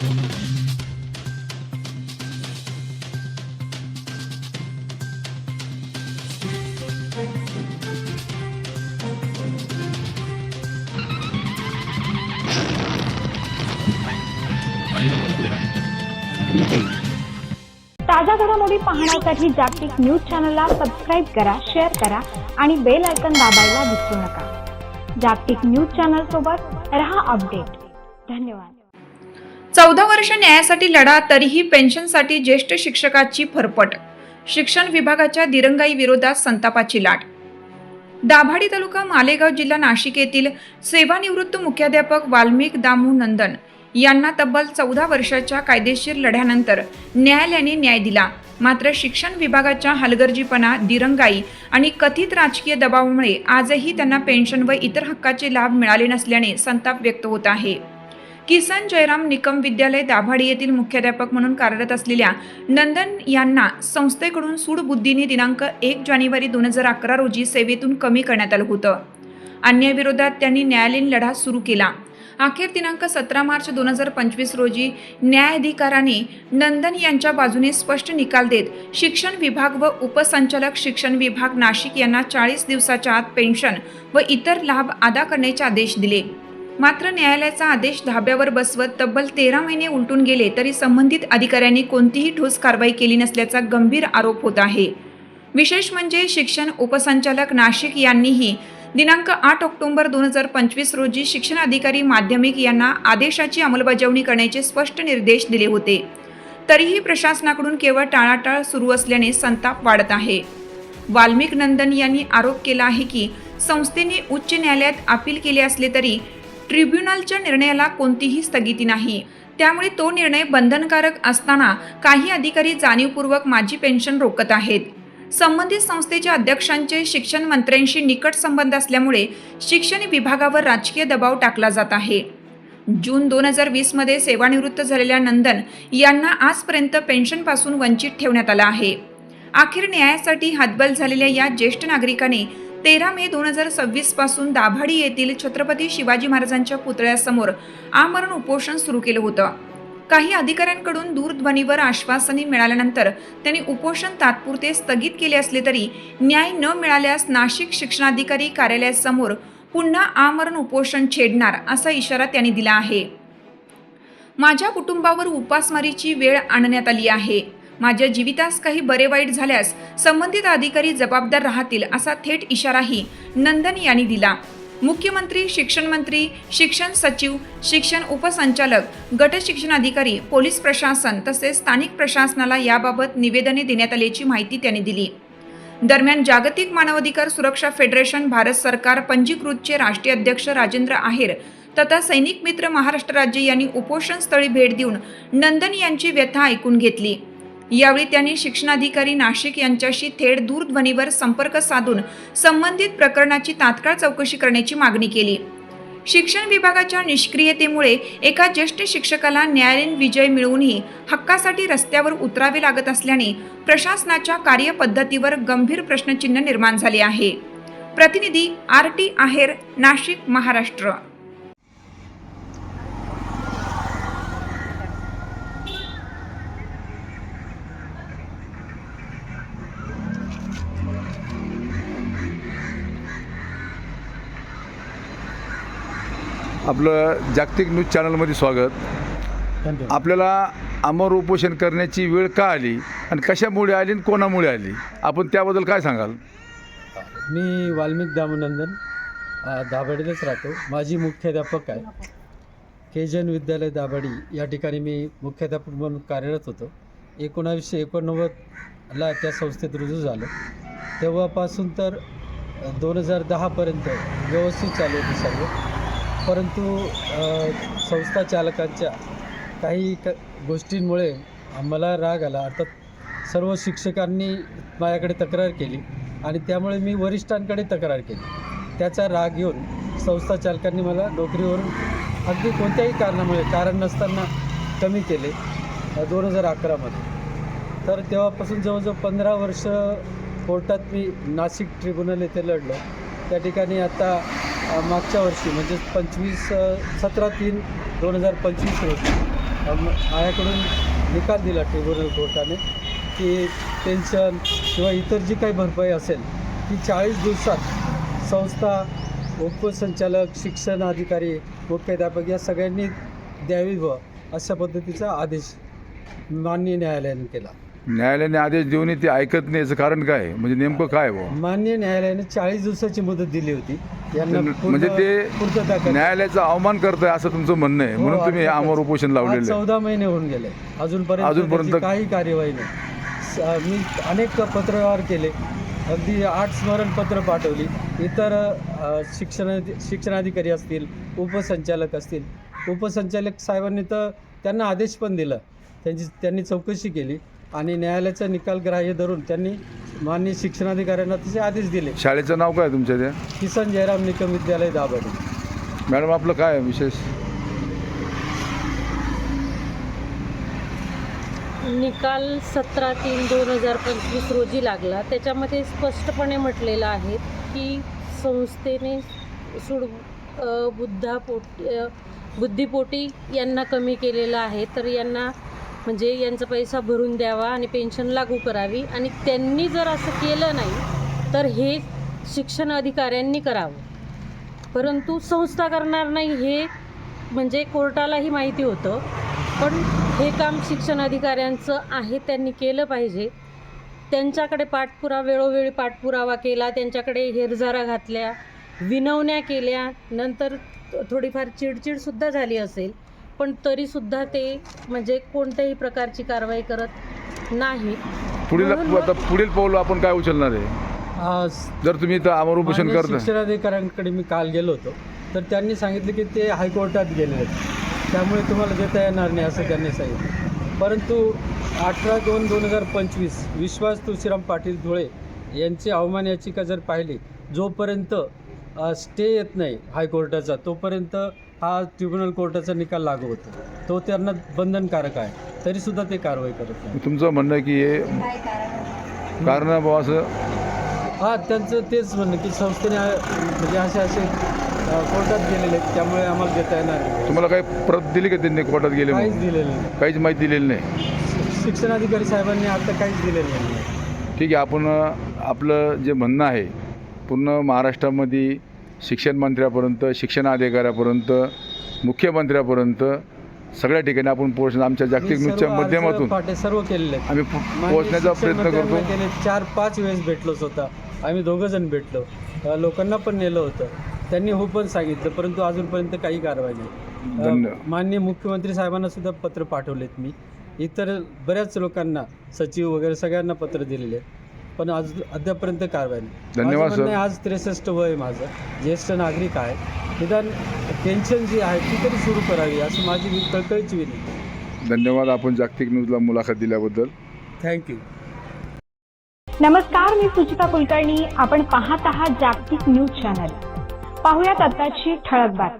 ताजा घडामोडी पाहण्यासाठी जागतिक न्यूज चॅनलला सबस्क्राइब करा, शेअर करा आणि बेल आयकॉन दाबायला विसरू नका। जागतिक न्यूज चॅनल सोबत रहा अपडेट। धन्यवाद। 14 वर्ष न्यायासाठी लढा, तरीही पेन्शनसाठी ज्येष्ठ शिक्षकाची फरफट। शिक्षण विभागाच्या दिरंगाई विरोधात संतापाची लाट। दाभाडी तालुका मालेगाव जिल्हा नाशिक येथील सेवानिवृत्त मुख्याध्यापक वाल्मिक दामू नंदन यांना तब्बल 14 वर्षाच्या कायदेशीर लढ्यानंतर न्यायालयाने न्याय दिला। मात्र शिक्षण विभागाच्या हलगर्जीपणा, दिरंगाई आणि कथित राजकीय दबावामुळे आजही त्यांना पेन्शन व इतर हक्काचे लाभ मिळाले नसल्याने संताप व्यक्त होत आहे। किसन जयराम निकम विद्यालय दाभाडी येथील मुख्याध्यापक म्हणून कार्यरत असलेल्या नंदन यांना संस्थेकडून सूडबुद्धीने दिनांक 1 जानेवारी 2011 रोजी सेवेतून कमी करण्यात आलं होतं। अन्यायाविरोधात त्यांनी न्यायालयीन लढा सुरू केला। अखेर दिनांक 17 मार्च 2025 रोजी न्यायाधिकाऱ्याने नंदन यांच्या बाजूने स्पष्ट निकाल देत शिक्षण विभाग व उपसंचालक शिक्षण विभाग नाशिक यांना 40 दिवसाच्या आत पेन्शन व इतर लाभ अदा करण्याचे आदेश दिले। मात्र न्यायालयाचा आदेश धाब्यावर बसवत तब्बल 13 महिने उलटून गेले तरी संबंधित अधिकाऱ्यांनी कोणतीही ठोस कारवाई केली नसल्याचा गंभीर आरोप होत आहे। विशेष म्हणजे शिक्षण उपसंचालक नाशिक यांनीही दिनांक 8 ऑक्टोबर 2025 रोजी शिक्षण अधिकारी माध्यमिक यांना आदेशाची अंमलबजावणी करण्याचे स्पष्ट निर्देश दिले होते, तरीही प्रशासनाकडून केवळ टाळाटाळ सुरू असल्याने संताप वाढत आहे। वाल्मिक नंदन यांनी आरोप केला आहे की संस्थेने उच्च न्यायालयात अपील केले असले तरी ट्रिब्युनलच्या निर्णयाला कोणतीही स्थगिती नाही, त्यामुळे तो निर्णय बंधनकारक असताना काही अधिकारी जाणीवपूर्वक माझी पेन्शन रोखत आहेत। संबंधित संस्थेच्या अध्यक्षांचे शिक्षण मंत्र्यांशी निकट संबंध असल्यामुळे शिक्षण विभागावर राजकीय दबाव टाकला जात आहे। जून 2020 मध्ये सेवानिवृत्त झालेल्या नंदन यांना आजपर्यंत पेन्शनपासून वंचित ठेवण्यात आलं आहे। अखेर न्यायासाठी हतबल झालेल्या या ज्येष्ठ नागरिकाने 13 मे 2026 पासून दाभाडी येथील छत्रपती शिवाजी महाराजांच्या पुतळ्यासमोर आमरण उपोषण सुरू केलं होतं। काही अधिकाऱ्यांकडून दूरध्वनीवर आश्वासने मिळाल्यानंतर त्यांनी उपोषण तात्पुरते स्थगित केले असले तरी न्याय न मिळाल्यास नाशिक शिक्षणाधिकारी कार्यालयासमोर पुन्हा आमरण उपोषण छेडणार असा इशारा त्यांनी दिला आहे। माझ्या कुटुंबावर उपासमारीची वेळ आणण्यात आली आहे। माझ्या जीवितास काही बरे वाईट झाल्यास संबंधित अधिकारी जबाबदार राहतील असा थेट इशाराही नंदन यांनी दिला। मुख्यमंत्री, शिक्षण मंत्री, शिक्षण सचिव, शिक्षण उपसंचालक, गट शिक्षण अधिकारी, पोलीस प्रशासन तसेच स्थानिक प्रशासनाला याबाबत निवेदने देण्यात आल्याची माहिती त्यांनी दिली। दरम्यान जागतिक मानवाधिकार सुरक्षा फेडरेशन भारत सरकार पंजीकृतचे राष्ट्रीय अध्यक्ष राजेंद्र आहेर तथा सैनिक मित्र महाराष्ट्र राज्य यांनी उपोषण स्थळी भेट देऊन नंदन यांची व्यथा ऐकून घेतली। यावेळी त्यांनी शिक्षणाधिकारी नाशिक यांच्याशी थेट दूरध्वनीवर संपर्क साधून संबंधित प्रकरणाची तात्काळ चौकशी करण्याची मागणी केली। शिक्षण विभागाच्या निष्क्रियतेमुळे एका ज्येष्ठ शिक्षकाला न्यायालयीन विजय मिळवूनही हक्कासाठी रस्त्यावर उतरावे लागत असल्याने प्रशासनाच्या कार्यपद्धतीवर गंभीर प्रश्नचिन्ह निर्माण झाले आहे। प्रतिनिधी RT आहेर, नाशिक, महाराष्ट्र। आपलं जागतिक न्यूज चॅनलमध्ये स्वागत। आपल्याला आमरण उपोषण करण्याची वेळ का आली आणि कशामुळे आली आणि कोणामुळे आली, आपण त्याबद्दल काय सांगाल? मी वाल्मिक दामू नंदन दाभाडीलाच राहतो। माझी मुख्याध्यापक आहे केजन विद्यालय दाभाडी, या ठिकाणी मी मुख्याध्यापक म्हणून कार्यरत होतो। 1989ला त्या संस्थेत रुजू झालं। तेव्हापासून तर 2010पर्यंत व्यवस्थित चालू होती सर्व, परंतु संस्था चालकांच्या काही गोष्टींमुळे आम्हाला राग आला। अर्थात सर्व शिक्षकांनी माझ्याकडे तक्रार केली आणि त्यामुळे मी वरिष्ठांकडे तक्रार केली। त्याचा राग घेऊन संस्था चालकांनी मला नोकरीवरून अगदी कोणत्याही कारणामुळे, कारण नसताना कमी केले 2011मध्ये। तर तेव्हापासून जवळजवळ 15 वर्ष कोर्टात मी नाशिक ट्रिब्युनल येथे लढलो। त्या ठिकाणी आता मागच्या वर्षी म्हणजे 17/3/2025 रोजी माझ्याकडून निकाल दिला ट्रिब्युनल कोर्टाने की पेन्शन किंवा इतर जी काही भरपाई असेल ती 40 दिवसात संस्था, उपसंचालक, शिक्षण अधिकारी, मुख्याध्यापक या सगळ्यांनी द्यावी व अशा पद्धतीचा आदेश माननीय न्यायालयाने केला. न्यायालयाने आदेश देऊनही ते ऐकत नाही, याचं कारण काय आहे? म्हणजे नेमकं काय हो? माननीय न्यायालयाने 40 दिवसाची मुदत दिली होती यांना म्हणजे पूर्तता ते करायची. न्यायालयाचा अवमान करताय असं तुमचं म्हणणं आहे, म्हणून तुम्ही आमर उपोषण आज लावलेलं आहे. 14 महिने होऊन गेले, अजूनपर्यंत त्याची काही कार्यवाही नाही. मी अनेक पत्रव्यवहार केले, अगदी 8 स्मरणपत्र पाठवली. इतर शिक्षणाधिकारी असतील, उपसंचालक असतील, उपसंचालक साहेबांनी तर त्यांना आदेश पण दिला, त्यांनी चौकशी केली आणि न्यायालयाचा निकाल ग्राह्य धरून त्यांनी माननीय शिक्षणाधिकाऱ्यांना तसे आदेश दिले. शाळेचं नाव काय तुमच्या त्या? किसन जयराम निकम विद्यालय दाभाडी. मॅडम आपलं काय आहे विशेष? निकाल 17/3/2025 रोजी लागला. त्याच्यामध्ये स्पष्टपणे म्हटलेलं आहे की संस्थेने बुद्धिपोटी यांना कमी केलेलं आहे, तर यांना म्हणजे यांचा पैसा भरून द्यावा आणि पेन्शन लागू करावी. आणि त्यांनी जर असं केलं नाही तर हे शिक्षण अधिकाऱ्यांनी करावं, परंतु संस्था करणार नाही हे म्हणजे कोर्टालाही माहिती होतं. पण हे काम शिक्षण अधिकाऱ्यांचं आहे, त्यांनी केलं पाहिजे. त्यांच्याकडे वेळोवेळी पाठपुरावा केला, त्यांच्याकडे हेरजारा घातल्या, विनवण्या केल्या, नंतर थोडीफार चिडचिडसुद्धा झाली असेल, पण तरीसुद्धा ते म्हणजे कोणत्याही प्रकारची कारवाई करत नाही. पुढील पाऊल आपण काय उचलणार आहे जर तुम्ही इथं आमर उपोषण माननीय करता? शिक्षणाधिकाऱ्यांकडे मी काल गेलो होतो, तर त्यांनी सांगितलं की ते हायकोर्टात गेले आहेत, त्यामुळे तुम्हाला देता येणार नाही असं त्यांनी सांगितलं. परंतु 18/2/2025 विश्वास तुळशीराम पाटील धुळे यांची अवमान याचिका जर पाहिली, जोपर्यंत स्टे येत नाही हायकोर्टाचा तोपर्यंत हा ट्रिब्युनल कोर्टाचा निकाल लागू होतो, तो त्यांना बंधनकारक आहे, तरीसुद्धा ते कारवाई करत नाही. तुमचं म्हणणं आहे की हे कारण बाबा असं? हां, त्यांचं तेच म्हणणं की संस्थेने म्हणजे असे कोर्टात गेलेले आहेत, त्यामुळे आम्हाला देता येणार नाही. तुम्हाला काही प्रत दिली का त्यांनी कोर्टात गेले? काहीच दिलेलं नाही, काहीच माहिती दिलेली नाही. शिक्षणाधिकारी साहेबांनी आता काहीच दिलेलं नाही. ठीक आहे, आपण आपलं जे म्हणणं आहे पूर्ण महाराष्ट्रामध्ये शिक्षण मंत्र्यापर्यंत, शिक्षण अधिकाऱ्यापर्यंत, मुख्यमंत्र्यापर्यंत सगळ्या ठिकाणी आपण पोहोचणं आमच्या जागतिक न्यूजच्या माध्यमातून सर्व केलेले आहेत. आम्ही पोहोचण्याचा प्रयत्न करतो. गेले 4-5 वेळेस भेटलो स्वतः, आम्ही 2 जण भेटलो, लोकांना पण नेलं होतं, त्यांनी हो पण सांगितलं, परंतु अजूनपर्यंत काही कारवाई नाही. धन्यवाद. माननीय मुख्यमंत्री साहेबांना सुद्धा पत्र पाठवलेत मी, इतर बऱ्याच लोकांना, सचिव वगैरे सगळ्यांना पत्र दिलेले आहेत, पण अद्यापर्यंत कारवाई नाही. धन्यवाद माझं म्हणणं सर. आहे, आज 63 वय आहे माझं, ज्येष्ठ नागरिक आहे, निदान पेन्शन जी आहे ती तरी सुरू करावी अशी माझी कळकळीची विनंती. धन्यवाद आपण जागतिक न्यूजला मुलाखत दिल्याबद्दल. थँक्यू. नमस्कार, मी सुचिता कुलकर्णी. आपण पाहत आहात जागतिक न्यूज चॅनल. पाहुयात आताची ठळक बातमी.